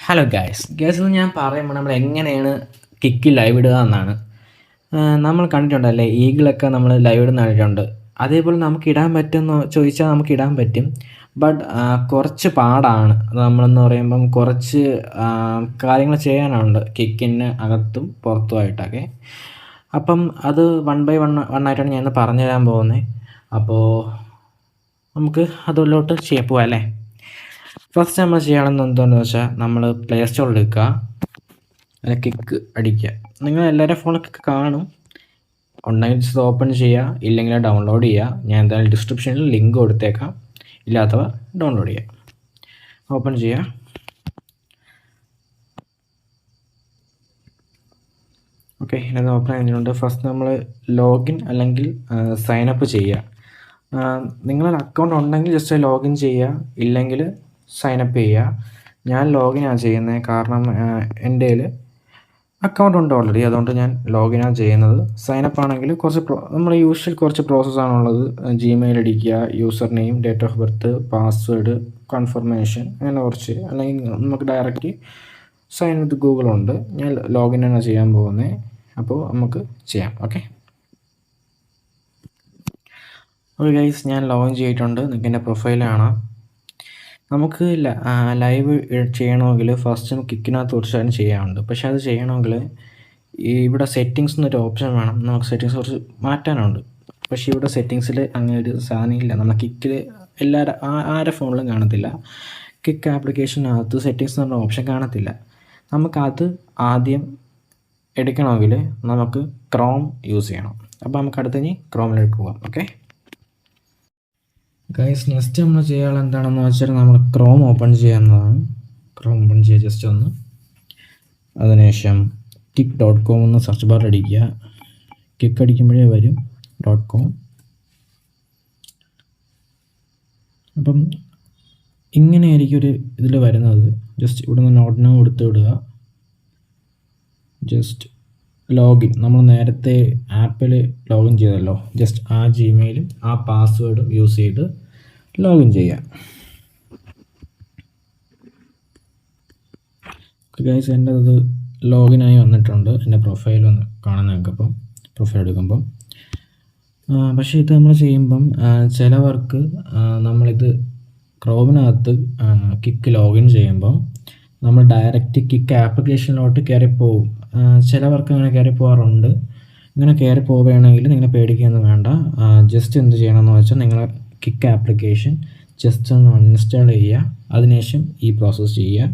Hello guys എന്ന് ഞാൻ പറയുമ്പോൾ നമ്മൾ എങ്ങനെയാണ് കിക്ക് ലൈവ് ഇടുക എന്നാണ്. നമ്മൾ കണ്ടിട്ടുണ്ടല്ലേ, ഈഗിളൊക്കെ നമ്മൾ ലൈവ് ഇടുന്ന കണ്ടിട്ടുണ്ട്. അതേപോലെ നമുക്ക് ഇടാൻ പറ്റുമെന്ന് ചോദിച്ചാൽ നമുക്ക് ഇടാൻ പറ്റും. ബട്ട് കുറച്ച് പാടാണ്. നമ്മളെന്ന് പറയുമ്പം കുറച്ച് കാര്യങ്ങൾ ചെയ്യാനുണ്ട് കിക്കിന് അകത്തും പുറത്തുമായിട്ടൊക്കെ. അപ്പം അത് വൺ ബൈ വൺ ആയിട്ടാണ് ഞാൻ പറഞ്ഞു തരാൻ പോകുന്നത്. അപ്പോൾ നമുക്ക് അതിലോട്ട് പോവാം അല്ലേ. ഫസ്റ്റ് നമ്മൾ ചെയ്യണമെന്ന് എന്താണെന്ന് വെച്ചാൽ നമ്മൾ പ്ലേ സ്റ്റോറിൽ എടുക്കുക, അതിൽ കിക്ക് അടിക്കുക. നിങ്ങൾ എല്ലാവരുടെ ഫോണിൽ കിക്ക് കാണും, ഉണ്ടെങ്കിൽ ജസ്റ്റ് ഓപ്പൺ ചെയ്യുക, ഇല്ലെങ്കിൽ ഡൗൺലോഡ് ചെയ്യുക. ഞാൻ എന്തായാലും ഡിസ്ക്രിപ്ഷനിൽ ലിങ്ക് കൊടുത്തേക്കാം, ഇല്ലാത്തവ ഡൗൺലോഡ് ചെയ്യുക. ഓപ്പൺ ചെയ്യുക. ഓക്കെ, ഇതിനകത്ത് ഓപ്പൺ ആയതുകൊണ്ട് ഫസ്റ്റ് നമ്മൾ ലോഗിൻ അല്ലെങ്കിൽ സൈനപ്പ് ചെയ്യുക. നിങ്ങളുടെ അക്കൗണ്ട് ഉണ്ടെങ്കിൽ ജസ്റ്റ് ലോഗിൻ ചെയ്യുക, ഇല്ലെങ്കിൽ സൈനപ്പ് ചെയ്യുക. ഞാൻ ലോഗിനാണ് ചെയ്യുന്നത്, കാരണം എൻ്റെ കയ്യിൽ അക്കൗണ്ട് ഉണ്ട് ഓൾറെഡി, അതുകൊണ്ട് ഞാൻ ലോഗിനാണ് ചെയ്യുന്നത്. സൈനപ്പ് ആണെങ്കിൽ നമ്മൾ യൂഷ്വൽ കുറച്ച് പ്രോസസ്സാണുള്ളത്. ജിമെയിൽ അടിക്കുക, user name, date of birth, password, confirmation, അങ്ങനെ കുറച്ച്. അല്ലെങ്കിൽ നമുക്ക് ഡയറക്റ്റ് സൈൻ വിത്ത് ഗൂഗിളുണ്ട്. ഞാൻ ലോഗിനാണ് ചെയ്യാൻ പോകുന്നത്, അപ്പോൾ നമുക്ക് ചെയ്യാം. ഓക്കെ ഗൈസ്, ഞാൻ ലോഗിൻ ചെയ്തിട്ടുണ്ട്. നിങ്ങൾക്ക് എൻ്റെ പ്രൊഫൈൽ കാണാം. നമുക്ക് ലൈവ് ചെയ്യണമെങ്കിൽ ഫസ്റ്റ് കിക്കിനകത്ത് കുറച്ച് ചെയ്യാനുണ്ട്. പക്ഷേ അത് ചെയ്യണമെങ്കിൽ ഇവിടെ സെറ്റിങ്സ് എന്നൊരു ഓപ്ഷൻ വേണം. നമുക്ക് സെറ്റിങ്സ് കുറച്ച് മാറ്റാനുണ്ട്. പക്ഷേ ഇവിടെ സെറ്റിങ്സിൽ അങ്ങനെ ഒരു സാധനം ഇല്ല. നമ്മൾ കിക്കിൽ ആരുടെ ഫോണിലും കാണത്തില്ല. കിക്ക് ആപ്ലിക്കേഷനകത്ത് സെറ്റിങ്സ് എന്ന് പറഞ്ഞ ഓപ്ഷൻ കാണത്തില്ല. നമുക്കത് ആദ്യം എടുക്കണമെങ്കിൽ നമുക്ക് ക്രോം യൂസ് ചെയ്യണം. അപ്പോൾ നമുക്ക് അടുത്തഞ്ഞ് ക്രോമിലേക്ക് പോകാം. ഓക്കെ ഗൈസ്, നെക്സ്റ്റ് നമ്മൾ ചെയ്യാനുള്ള എന്താണെന്ന് വെച്ചാൽ നമ്മൾ ക്രോം ഓപ്പൺ ചെയ്യാവുന്നതാണ്. ക്രോം ഓപ്പൺ ചെയ്യുക ജസ്റ്റ് ഒന്ന്. അതിനുശേഷം kick.com എന്ന് സെർച്ച് ബാർ അടിക്കുക. കിക്ക് അടിക്കുമ്പോഴേ വരും .com. അപ്പം ഇങ്ങനെയായിരിക്കും ഒരു ഇതിൽ വരുന്നത്. ജസ്റ്റ് ഇവിടെ നിന്ന് നോട്ട് നൗ കൊടുത്ത് വിടുക. ജസ്റ്റ് ലോഗിൻ, നമ്മൾ നേരത്തെ ആപ്പിൽ ലോഗിൻ ചെയ്തല്ലോ, ജസ്റ്റ് ആ ജിമെയിലും ആ പാസ്വേഡും യൂസ് ചെയ്ത് ലോഗിൻ ചെയ്യാം. ഗൈസ്, എൻ്റെ അത് ലോഗിനായി വന്നിട്ടുണ്ട്. എൻ്റെ പ്രൊഫൈൽ ഒന്ന് കാണാൻ നിങ്ങൾക്കപ്പം പ്രൊഫൈൽ എടുക്കുമ്പം. പക്ഷേ ഇത് നമ്മൾ ചെയ്യുമ്പം ചിലവർക്ക് നമ്മളിത് ക്രോമിനകത്ത് കിക്ക് ലോഗിൻ ചെയ്യുമ്പം നമ്മൾ ഡയറക്റ്റ് കിക്ക് ആപ്ലിക്കേഷനിലോട്ട് കയറിപ്പോവും. ചിലവർക്ക് അങ്ങനെ കയറി പോകാറുണ്ട്. ഇങ്ങനെ കയറി പോവുകയാണെങ്കിൽ നിങ്ങൾ പേടിക്കുകയൊന്നും വേണ്ട. ജസ്റ്റ് എന്ത് ചെയ്യണമെന്ന് വെച്ചാൽ നിങ്ങൾ കിക്ക് ആപ്ലിക്കേഷൻ ജസ്റ്റ് ഒന്ന് അൺഇൻസ്റ്റാൾ ചെയ്യുക. അതിനുശേഷം ഈ പ്രോസസ്സ് ചെയ്യുക.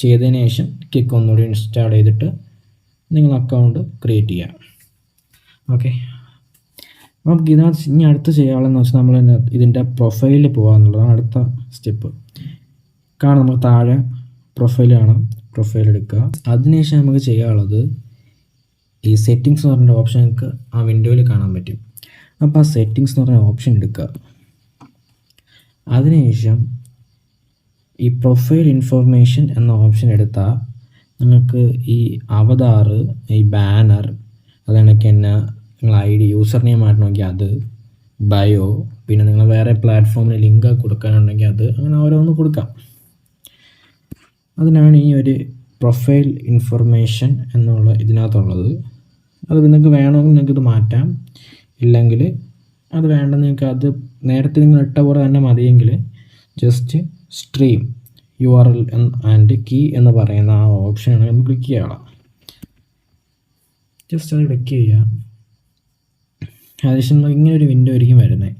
ചെയ്തതിന് ശേഷം കിക്ക് ഒന്നുകൂടി ഇൻസ്റ്റാൾ ചെയ്തിട്ട് നിങ്ങൾ അക്കൗണ്ട് ക്രിയേറ്റ് ചെയ്യുക. ഓക്കെ, നമുക്ക് ഇതിനകത്ത് ഇനി അടുത്ത് ചെയ്യാനുള്ളതെന്ന് വെച്ചാൽ നമ്മൾ ഇതിൻ്റെ പ്രൊഫൈലിൽ പോകാമെന്നുള്ളതാണ് അടുത്ത സ്റ്റെപ്പ്. കാണാം, നമുക്ക് താഴെ പ്രൊഫൈൽ കാണാം. പ്രൊഫൈൽ എടുക്കുക. അതിനുശേഷം നമുക്ക് ചെയ്യാനുള്ളത് ഈ സെറ്റിങ്സ് എന്ന് പറഞ്ഞ ഓപ്ഷൻ നമുക്ക് ആ വിൻഡോയിൽ കാണാൻ പറ്റും. അപ്പോൾ ആ സെറ്റിങ്സ് എന്ന് പറഞ്ഞ ഓപ്ഷൻ എടുക്കുക. അതിനുശേഷം ഈ പ്രൊഫൈൽ ഇൻഫർമേഷൻ എന്ന ഓപ്ഷൻ എടുത്താൽ നിങ്ങൾക്ക് ഈ അവതാർ, ഈ ബാനർ, അതാണെങ്കിൽ തന്നെ നിങ്ങൾ ID, യൂസർ നെയിം ആയിട്ടുണ്ടെങ്കിൽ അത്, ബയോ, പിന്നെ നിങ്ങൾ വേറെ പ്ലാറ്റ്ഫോമിൽ ലിങ്ക് കൊടുക്കാനുണ്ടെങ്കിൽ അത്, അങ്ങനെ ഓരോന്ന് കൊടുക്കാം. അതിനാണ് ഈ ഒരു പ്രൊഫൈൽ ഇൻഫർമേഷൻ എന്നുള്ള ഇതിനകത്തുള്ളത്. അത് നിങ്ങൾക്ക് വേണമെങ്കിൽ നിങ്ങൾക്ക് ഇത് മാറ്റാം, ഇല്ലെങ്കിൽ അത് വേണ്ടെന്ന് നിങ്ങൾക്ക് അത് നേരത്തെ നിങ്ങൾ ഇട്ട പോലെ തന്നെ മതിയെങ്കിൽ just stream URL and key എന്ന് പറയുന്ന ആ ഓപ്ഷനാണ് നമ്മൾ ക്ലിക്ക് ചെയ്യുക. ജസ്റ്റ് അത് ക്ലിക്ക് ചെയ്യുക. അതിനുശേഷം ഇങ്ങനെ ഒരു വിൻഡോ ആയിരിക്കും വരുന്നത്.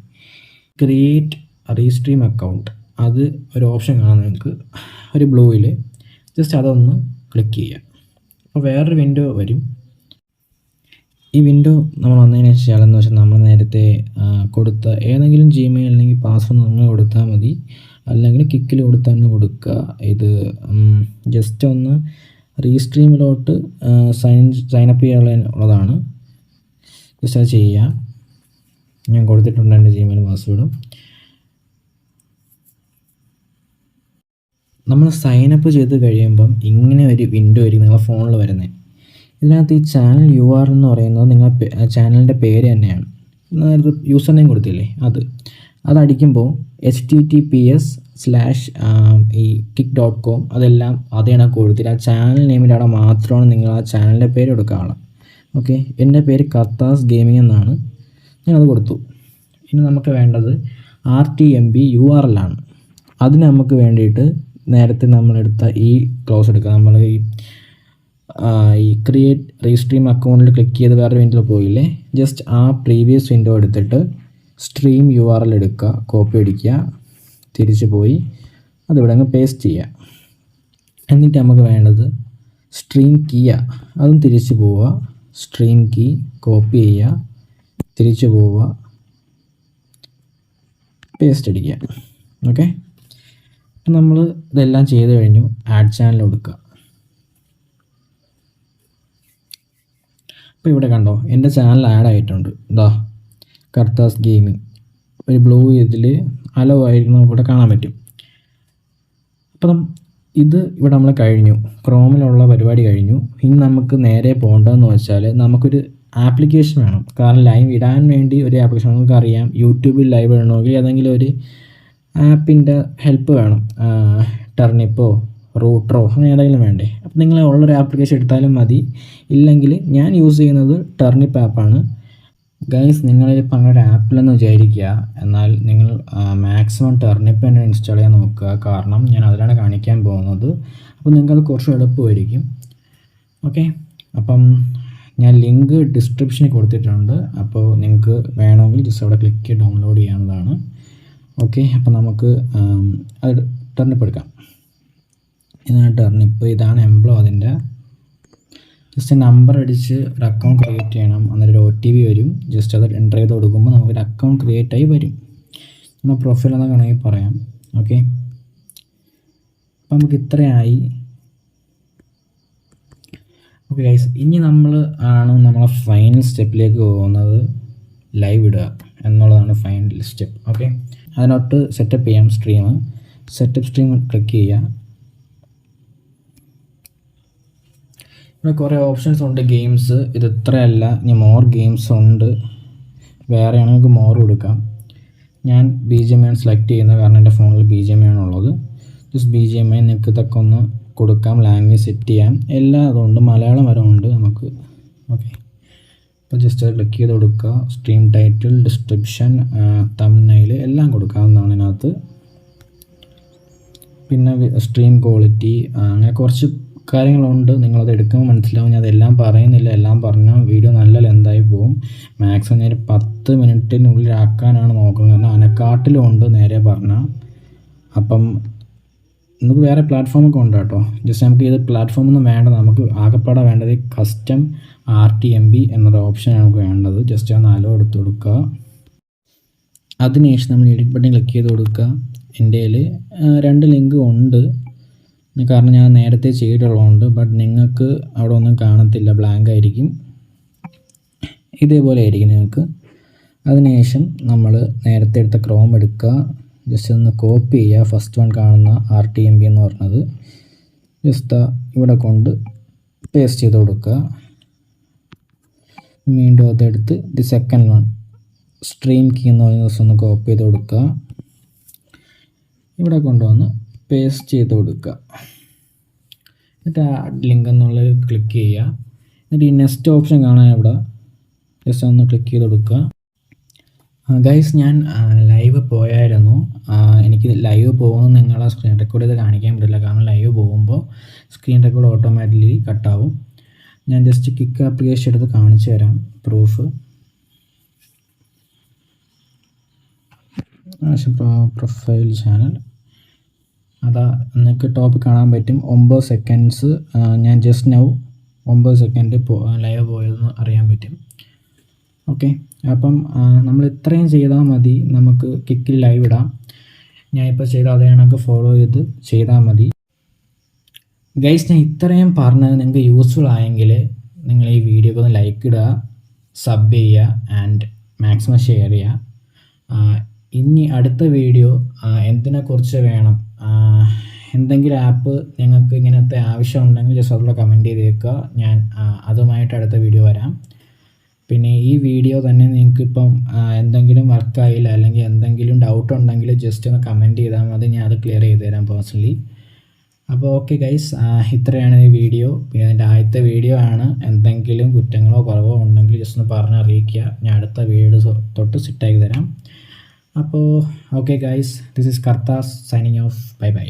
ക്രിയേറ്റ് റീസ്ട്രീം അക്കൗണ്ട്, അത് ഒരു ഓപ്ഷൻ കാണാം നിങ്ങൾക്ക് ഒരു ബ്ലൂയിൽ. ജസ്റ്റ് അതൊന്ന് ക്ലിക്ക് ചെയ്യുക. അപ്പോൾ വേറൊരു വിൻഡോ വരും. ഈ വിൻഡോ നമ്മൾ വന്നതിന് ശേഷം എന്ന് വെച്ചാൽ നമ്മൾ നേരത്തെ കൊടുത്ത ഏതെങ്കിലും ജിമെയിൽ അല്ലെങ്കിൽ പാസ്വേഡ് നമ്മൾ കൊടുത്താൽ മതി, അല്ലെങ്കിൽ കിക്കിൽ കൊടുത്താൽ തന്നെ കൊടുക്കുക. ഇത് ജസ്റ്റ് ഒന്ന് റീസ്ട്രീമിലോട്ട് സൈനപ്പ് ചെയ്യാനുള്ളതാണ്. ജസ്റ്റ് അത് ചെയ്യുക. ഞാൻ കൊടുത്തിട്ടുണ്ട് എൻ്റെ ജിമെയിൽ പാസ്വേഡും. നമ്മൾ സൈനപ്പ് ചെയ്ത് കഴിയുമ്പം ഇങ്ങനെ ഒരു വിൻഡോ ആയിരിക്കും നിങ്ങളുടെ ഫോണിൽ വരുന്നത്. ഇതിനകത്ത് ഈ ചാനൽ URL എന്ന് പറയുന്നത് നിങ്ങളുടെ ചാനലിൻ്റെ പേര് തന്നെയാണ്. നേരത്തെ യൂസർ നെയിം കൊടുത്തില്ലേ, അതടിക്കുമ്പോൾ HTTPS ഈ kick.com അതെല്ലാം അതേ കണക്ക് കൊടുത്തിട്ട് ആ ചാനൽ നെയിമിൻ്റെ അവിടെ മാത്രമാണ് നിങ്ങൾ ആ ചാനലിൻ്റെ പേര് കൊടുക്കാനുള്ളത്. ഓക്കെ, എൻ്റെ പേര് കർത്താസ് ഗെയിമിംഗ് എന്നാണ്, ഞാനത് കൊടുത്തു. ഇനി നമുക്ക് വേണ്ടത് RTMP URL ആണ്. അതിന് നമുക്ക് വേണ്ടിയിട്ട് നേരത്തെ നമ്മളെടുത്ത ഈ ക്ലോസ് എടുക്കുക. നമ്മൾ ഈ ക്രിയേറ്റ് റീസ്ട്രീം അക്കൗണ്ടിൽ ക്ലിക്ക് ചെയ്ത് വേറെ വിൻഡോയിൽ പോയില്ലേ, ജസ്റ്റ് ആ പ്രീവിയസ് വിൻഡോ എടുത്തിട്ട് സ്ട്രീം URL എടുക്കുക, കോപ്പി അടിക്കുക, തിരിച്ച് പോയി അതിവിടെ അങ്ങ് പേസ്റ്റ് ചെയ്യുക. എന്നിട്ട് നമുക്ക് വേണ്ടത് സ്ട്രീം കീയാണ്, അതും തിരിച്ച് പോവുക, സ്ട്രീം കീ കോപ്പി ചെയ്യുക, തിരിച്ച് പോവുക, പേസ്റ്റ് അടിക്കുക. ഓക്കെ, നമ്മൾ ഇതെല്ലാം ചെയ്ത് കഴിഞ്ഞു. ആഡ് ചാനൽ കൊടുക്കുക. അപ്പോൾ ഇവിടെ കണ്ടോ, എൻ്റെ ചാനൽ ആഡ് ആയിട്ടുണ്ട്. ഇതാ കർത്താസ് ഗെയിമിംഗ്, ഒരു ബ്ലൂ ഇതിൽ അലോ ആയിരിക്കണം ഇവിടെ കാണാൻ പറ്റും. അപ്പം ഇത് ഇവിടെ നമ്മൾ കഴിഞ്ഞു, ക്രോമിലുള്ള പരിപാടി കഴിഞ്ഞു. ഇനി നമുക്ക് നേരെ പോകേണ്ടതെന്ന് വെച്ചാൽ നമുക്കൊരു ആപ്ലിക്കേഷൻ വേണം. കാരണം ലൈവ് ഇടാൻ വേണ്ടി ഒരു ആപ്ലിക്കേഷൻ, നമുക്കറിയാം യൂട്യൂബിൽ ലൈവ് ഇടണമെങ്കിൽ ഏതെങ്കിലും ഒരു ആപ്പിൻ്റെ ഹെൽപ്പ് വേണം. ടർണിപ്പോ റൂട്ടറോ അങ്ങനെ ഏതെങ്കിലും വേണ്ടേ. അപ്പം നിങ്ങൾ ഉള്ളൊരു ആപ്ലിക്കേഷൻ എടുത്താലും മതി. ഇല്ലെങ്കിൽ ഞാൻ യൂസ് ചെയ്യുന്നത് ടർണിപ്പ് ആപ്പാണ്. ഗൈസ്, നിങ്ങളിപ്പോൾ അങ്ങനെ ഒരു ആപ്പിലെന്ന് വിചാരിക്കുക, എന്നാൽ നിങ്ങൾ മാക്സിമം ടർണിപ്പ് തന്നെ ഇൻസ്റ്റാൾ ചെയ്യാൻ നോക്കുക. കാരണം ഞാൻ അതിലാണ് കാണിക്കാൻ പോകുന്നത്. അപ്പോൾ നിങ്ങൾക്കത് കുറച്ച് എളുപ്പമായിരിക്കും. ഓക്കെ, അപ്പം ഞാൻ ലിങ്ക് ഡിസ്ക്രിപ്ഷനിൽ കൊടുത്തിട്ടുണ്ട്. അപ്പോൾ നിങ്ങൾക്ക് വേണമെങ്കിൽ ജസ്റ്റ് അവിടെ ക്ലിക്ക് ചെയ്ത് ഡൗൺലോഡ് ചെയ്യാവുന്നതാണ്. ഓക്കെ, അപ്പോൾ നമുക്ക് അത് ടർണിപ്പ് എടുക്കാം. ഇതാണ് ടർണിപ്പ്, ഇതാണ് എംബ്ലം. അതിൻ്റെ ജസ്റ്റ് നമ്പർ അടിച്ച് ഒരു അക്കൗണ്ട് ക്രിയേറ്റ് ചെയ്യണം. അന്നേരം ഒരു OTP വരും. ജസ്റ്റ് അത് എൻ്റർ ചെയ്ത് കൊടുക്കുമ്പോൾ നമുക്കൊരു അക്കൗണ്ട് ക്രിയേറ്റ് ആയി വരും. നമ്മൾ പ്രൊഫൈൽ എന്നൊക്കെ വേണമെങ്കിൽ പറയാം. ഓക്കെ, അപ്പോൾ നമുക്ക് ഇത്രയായി. ഓക്കെ ഗൈസ്, ഇനി നമ്മളെ ഫൈനൽ സ്റ്റെപ്പിലേക്ക് പോകുന്നത് ലൈവ് ഇടുക എന്നുള്ളതാണ് ഫൈനൽ സ്റ്റെപ്പ്. ഓക്കെ, അതിനോട്ട് സെറ്റപ്പ് ചെയ്യാം സ്ട്രീം. സെറ്റപ്പ് സ്ട്രീം ക്ലിക്ക് ചെയ്യുക. ഇവിടെ കുറേ ഓപ്ഷൻസ് ഉണ്ട്. ഗെയിംസ് ഇത് ഇത്രയല്ല, ഇനി മോർ ഗെയിംസ് ഉണ്ട്. വേറെയാണെങ്കിൽ നമുക്ക് മോർ കൊടുക്കാം. ഞാൻ BGMI ആണ് സെലക്ട് ചെയ്യുന്നത്, കാരണം എൻ്റെ ഫോണിൽ BGMI ആണുള്ളത്. ജസ്റ്റ് BGMI നിങ്ങൾക്ക് ഇതൊക്കെ ഒന്ന് കൊടുക്കാം. ലാംഗ്വേജ് സെറ്റ് ചെയ്യാം. എല്ലാം അതുകൊണ്ട് മലയാളം വരെ ഉണ്ട് നമുക്ക്. ഓക്കെ, അപ്പോൾ ജസ്റ്റ് ക്ലിക്ക് ചെയ്ത് കൊടുക്കുക. സ്ട്രീം ടൈറ്റിൽ, ഡിസ്ക്രിപ്ഷൻ, തംബ്നെയിൽ എല്ലാം കൊടുക്കാവുന്നതാണ് ഇതിനകത്ത്. പിന്നെ സ്ട്രീം ക്വാളിറ്റി, അങ്ങനെ കുറച്ച് കാര്യങ്ങളുണ്ട്. നിങ്ങളത് എടുക്കുമ്പോൾ മനസ്സിലാവും. ഞാൻ അതെല്ലാം പറയുന്നില്ല. എല്ലാം പറഞ്ഞാൽ വീഡിയോ നല്ല ലെന്തായി പോകും. മാക്സിമം ഞാൻ 10 മിനിറ്റിനുള്ളിൽ ആക്കാനാണ് നോക്കുന്നത്. കാരണം അനക്കാട്ടിലും ഉണ്ട് നേരെ പറഞ്ഞാൽ. അപ്പം നമുക്ക് വേറെ പ്ലാറ്റ്ഫോമൊക്കെ ഉണ്ട് കേട്ടോ. ജസ്റ്റ് നമുക്ക് ഇത് പ്ലാറ്റ്ഫോമൊന്നും വേണ്ട. നമുക്ക് ആകെപ്പാടെ വേണ്ടത് കസ്റ്റം RTMP എന്നൊരു ഓപ്ഷനാണ് നമുക്ക് വേണ്ടത്. ജസ്റ്റ് ഒന്ന് അലോ എടുത്ത് കൊടുക്കുക. അതിനുശേഷം നമ്മൾ എഡിറ്റ് ബട്ടൺ ക്ലിക്ക് ചെയ്ത് കൊടുക്കുക. എൻ്റെ കയ്യിൽ 2 ലിങ്ക് ഉണ്ട്, കാരണം ഞാൻ നേരത്തെ ചെയ്തിട്ടുള്ളതുകൊണ്ട്. ബട്ട് നിങ്ങൾക്ക് അവിടെ ഒന്നും കാണത്തില്ല, ബ്ലാങ്ക് ആയിരിക്കും. ഇതേപോലെ ആയിരിക്കും നിങ്ങൾക്ക്. അതിനുശേഷം നമ്മൾ നേരത്തെ എടുത്ത ക്രോം എടുക്കുക. ജസ്റ്റ് ഒന്ന് കോപ്പി ചെയ്യുക. ഫസ്റ്റ് വൺ കാണുന്ന RTMP എന്ന് പറഞ്ഞത് ജസ്റ്റ് ഇവിടെ കൊണ്ട് പേസ്റ്റ് ചെയ്ത് കൊടുക്കുക. വീണ്ടും അതെടുത്ത് സെക്കൻഡ് വൺ സ്ട്രീം കീ എന്ന് പറഞ്ഞ ദിവസം ഒന്ന് കോപ്പി ചെയ്ത് കൊടുക്കുക. ഇവിടെ കൊണ്ടുവന്ന് പേസ്റ്റ് ചെയ്ത് കൊടുക്കുക. എന്നിട്ട് ആ ലിങ്ക് എന്നുള്ളത് ക്ലിക്ക് ചെയ്യുക. എന്നിട്ട് ഈ നെക്സ്റ്റ് ഓപ്ഷൻ കാണാൻ ഇവിടെ ജസ്റ്റ് ഒന്ന് ക്ലിക്ക് ചെയ്ത് കൊടുക്കുക. ഗൈസ്, ഞാൻ ലൈവ് പോയായിരുന്നു. എനിക്ക് ലൈവ് പോകുന്നത് നിങ്ങളെ സ്ക്രീൻ റെക്കോർഡ് ചെയ്ത് കാണിക്കാൻ പറ്റില്ല, കാരണം ലൈവ് പോകുമ്പോൾ സ്ക്രീൻ റെക്കോർഡ് ഓട്ടോമാറ്റിക്കലി കട്ടാവും. ഞാൻ ജസ്റ്റ് കിക്ക് ആപ്ലിക്കേഷൻ എടുത്ത് കാണിച്ചു തരാം, പ്രൂഫ്. പ്രൊഫൈൽ ചാനൽ അതാ നിങ്ങൾക്ക് ടോപ്പ് കാണാൻ പറ്റും. 9 സെക്കൻഡ്സ്. ഞാൻ ജസ്റ്റ് നൗ 9 സെക്കൻഡ് ലൈവ് പോയതെന്ന് അറിയാൻ പറ്റും. ഓക്കെ, അപ്പം നമ്മൾ ഇത്രയും ചെയ്താൽ മതി. നമുക്ക് കിക്കിൽ ലൈവ് ഇടാം. ഞാനിപ്പോൾ ചെയ്ത അതേ കണക്ക് ഫോളോ ചെയ്ത് ചെയ്താൽ മതി. ഗൈസ്, ഞാൻ ഇത്രയും പറഞ്ഞത് നിങ്ങൾക്ക് യൂസ്ഫുൾ ആയെങ്കിൽ നിങ്ങൾ ഈ വീഡിയോക്ക് ഒന്ന് ലൈക്ക് ഇടുക, സബ് ചെയ്യുക ആൻഡ് മാക്സിമം ഷെയർ ചെയ്യുക. ഇനി അടുത്ത വീഡിയോ എന്തിനെക്കുറിച്ച് വേണം, എന്തെങ്കിലും ആപ്പ് നിങ്ങൾക്ക് ഇങ്ങനത്തെ ആവശ്യമുണ്ടെങ്കിൽ ജസ്റ്റ് അതിലൂടെ കമൻറ്റ് ചെയ്തേക്കുക. ഞാൻ അതുമായിട്ട് അടുത്ത വീഡിയോ വരാം. പിന്നെ ഈ വീഡിയോ തന്നെ നിങ്ങൾക്കിപ്പം എന്തെങ്കിലും വർക്കായില്ല അല്ലെങ്കിൽ എന്തെങ്കിലും ഡൗട്ട് ഉണ്ടെങ്കിൽ ജസ്റ്റ് ഒന്ന് കമൻറ്റ് ചെയ്താൽ മതി, ഞാൻ അത് ക്ലിയർ ചെയ്ത് തരാം പേഴ്സണലി. അപ്പോൾ ഓക്കെ ഗൈസ്, ഇത്രയാണ് ഈ വീഡിയോ. പിന്നെ എൻ്റെ ആദ്യത്തെ വീഡിയോ ആണ്. എന്തെങ്കിലും കുറ്റങ്ങളോ കുറവോ ഉണ്ടെങ്കിൽ ജസ്റ്റ് ഒന്ന് പറഞ്ഞ് അറിയിക്കുക, ഞാൻ അടുത്ത വീഡിയോ തൊട്ട് സെറ്റാക്കി തരാം. അപ്പോൾ okay guys, this is Kartha's signing off. Bye by.